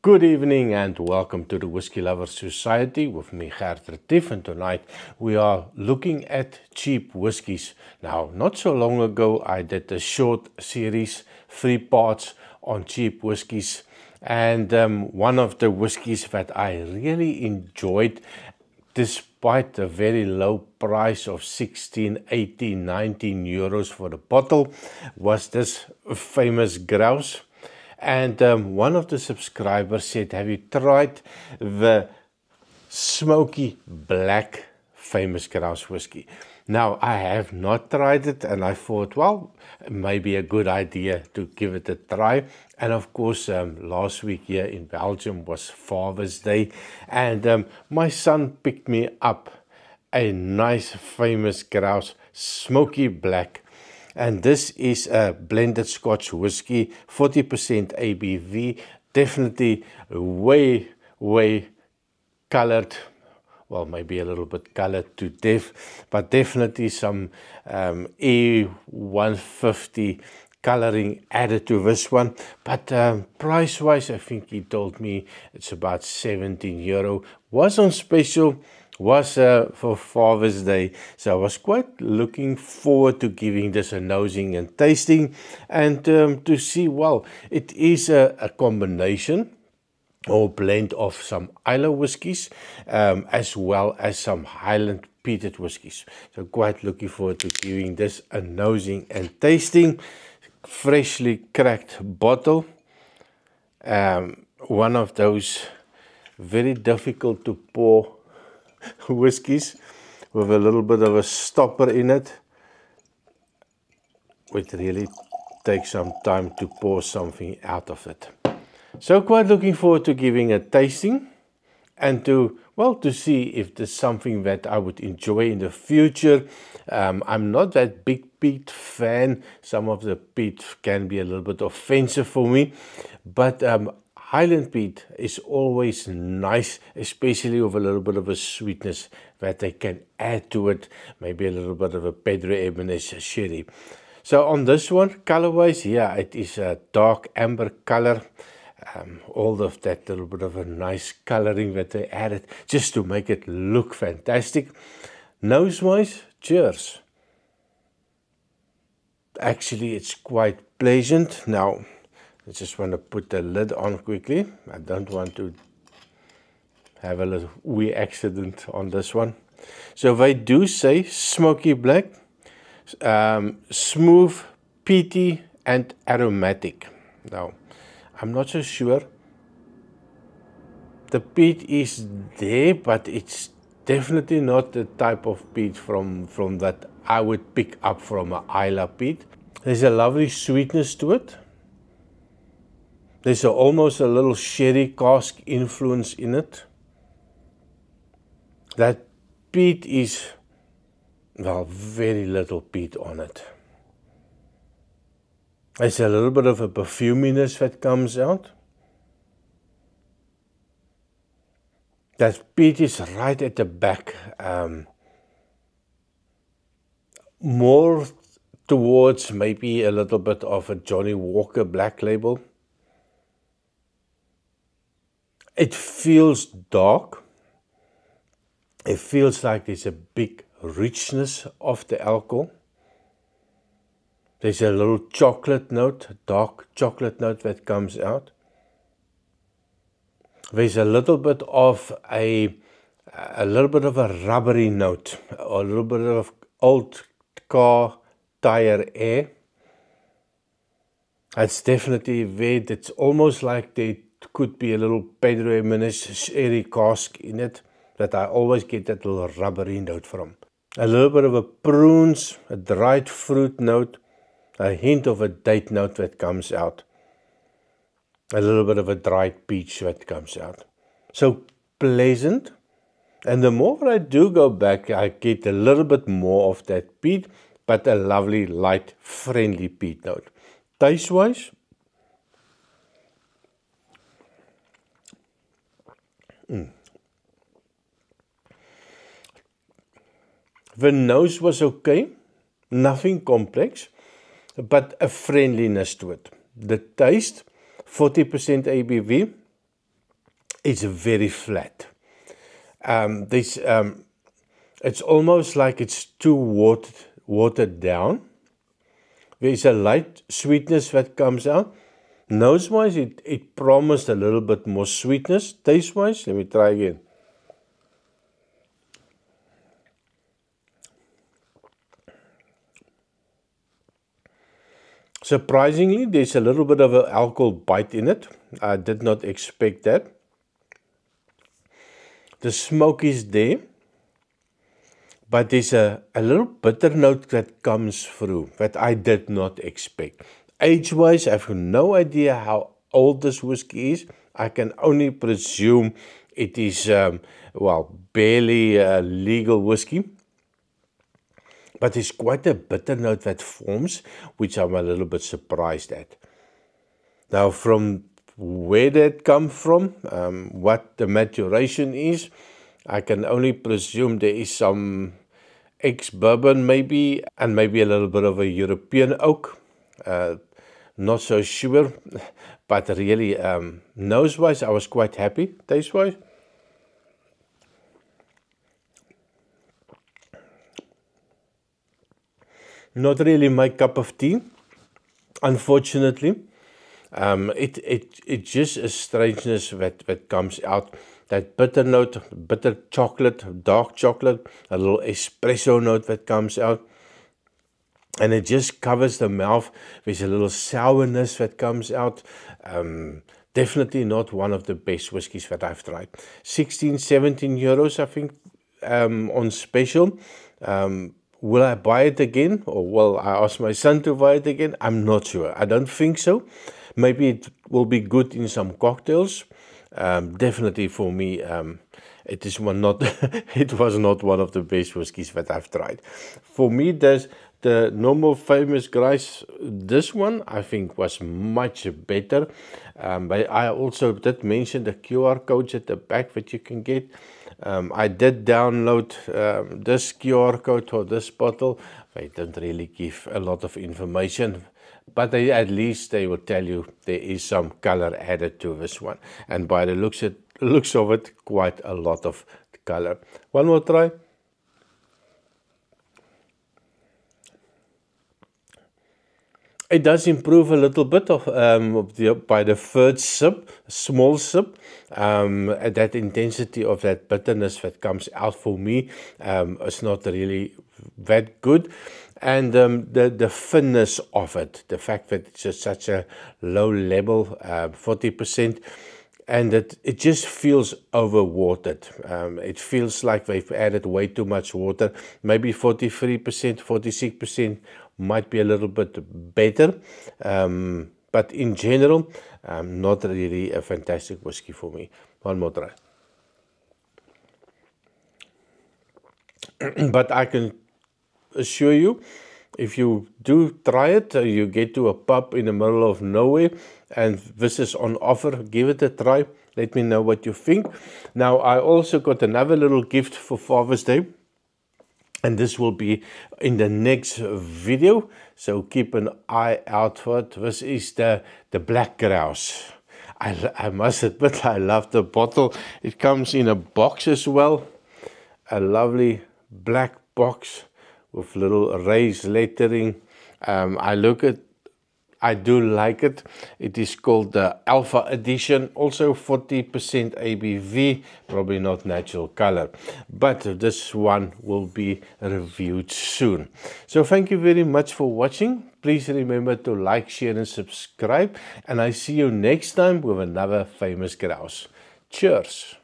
Good evening and welcome to the Whiskey Lovers Society with me, Gert Retief, and tonight we are looking at cheap whiskies. Now, not so long ago I did a short series, 3 parts on cheap whiskies, and one of the whiskies that I really enjoyed despite the very low price of 16, 18, 19 euros for the bottle was this famous grouse. And one of the subscribers said, have you tried the smoky black famous grouse whiskey? Now, I have not tried it, and I thought, well, it may be a good idea to give it a try. And of course, last week here in Belgium was Father's Day, and my son picked me up a nice famous grouse smoky black. And this is a blended Scotch whiskey, 40% ABV, definitely way colored, well, maybe a little bit colored to death, but definitely some E150 coloring added to this one. But price-wise, I think he told me it's about 17 euro. Was on special. Was for Father's Day, so I was quite looking forward to giving this a nosing and tasting, and to see, well, it is a combination or blend of some Islay whiskies as well as some Highland peated whiskies. So quite looking forward to giving this a nosing and tasting. Freshly cracked bottle, one of those very difficult to pour whiskies with a little bit of a stopper in it. It really takes some time to pour something out of it. So quite looking forward to giving a tasting and to see if there's something that I would enjoy in the future. I'm not that big peat fan. Some of the peat can be a little bit offensive for me, but Highland peat is always nice, especially with a little bit of a sweetness that they can add to it, maybe a little bit of a Pedro Ximénez sherry. So on this one, color-wise, yeah, it is a dark amber color. All of that little bit of a nice coloring that they added just to make it look fantastic. Nose-wise, cheers. Actually, it's quite pleasant. Now, I just want to put the lid on quickly. I don't want to have a little wee accident on this one. So they do say smoky black, smooth, peaty and aromatic. Now, I'm not so sure. The peat is there, but it's definitely not the type of peat from that I would pick up from an Islay peat. There's a lovely sweetness to it. There's almost a little sherry cask influence in it. That peat is, well, very little peat on it. There's a little bit of a perfuminess that comes out. That peat is right at the back. More towards maybe a little bit of a Johnnie Walker Black Label. It feels dark. It feels like there's a big richness of the alcohol. There's a little chocolate note, dark chocolate note that comes out. There's a little bit of a rubbery note, a little bit of old car tire air. It's definitely there. It's almost like there could be a little Pedro Ximénez sherry cask in it, that I always get that little rubbery note from. A little bit of a prunes, a dried fruit note, a hint of a date note that comes out. A little bit of a dried peach that comes out. So pleasant. And the more I do go back, I get a little bit more of that peat, but a lovely, light, friendly peat note. Taste-wise, the nose was okay, nothing complex, but a friendliness to it. The taste, 40% ABV, it's very flat. It's almost like it's too watered down. There's a light sweetness that comes out. Nose-wise, it promised a little bit more sweetness. Taste-wise, let me try again. Surprisingly, there's a little bit of an alcohol bite in it. I did not expect that. The smoke is there, but there's a little bitter note that comes through that I did not expect. Age-wise, I have no idea how old this whiskey is. I can only presume it is, barely legal whiskey. But there's quite a bitter note that forms, which I'm a little bit surprised at. Now, from where that come from, what the maturation is, I can only presume there is some ex-bourbon maybe, and maybe a little bit of a European oak. Not so sure, but really, nose-wise, I was quite happy. Taste-wise, not really my cup of tea, unfortunately. It's just a strangeness that comes out. That bitter note, bitter chocolate, dark chocolate, a little espresso note that comes out. And it just covers the mouth. There's a little sourness that comes out. Definitely not one of the best whiskies that I've tried. 16, 17 euros, I think, on special. Will I buy it again? Or will I ask my son to buy it again? I'm not sure. I don't think so. Maybe it will be good in some cocktails. Definitely for me, it was not one of the best whiskies that I've tried. For me, there's the normal Famous Grouse. This one, I think, was much better. But I also did mention the QR codes at the back that you can get. I did download this QR code for this bottle. They don't really give a lot of information, but at least they will tell you there is some color added to this one. And by the looks of it, quite a lot of color. One more try. It does improve a little bit by the third sip, small sip. That intensity of that bitterness that comes out for me is not really that good. And the thinness of it, the fact that it's just such a low level, 40%, and it just feels overwatered. It feels like they've added way too much water. Maybe 43%, 46% might be a little bit better. But in general, not really a fantastic whiskey for me. One more try. But I can assure you, if you do try it, you get to a pub in the middle of nowhere and this is on offer, give it a try. Let me know what you think. Now, I also got another little gift for Father's Day, and this will be in the next video, so keep an eye out for it. This is the Black Grouse. I must admit, I love the bottle. It comes in a box as well, a lovely black box with little raised lettering. I do like it. It is called the Alpha Edition, also 40% ABV, probably not natural color, but this one will be reviewed soon. So thank you very much for watching. Please remember to like, share and subscribe, and I see you next time with another Famous Grouse. Cheers.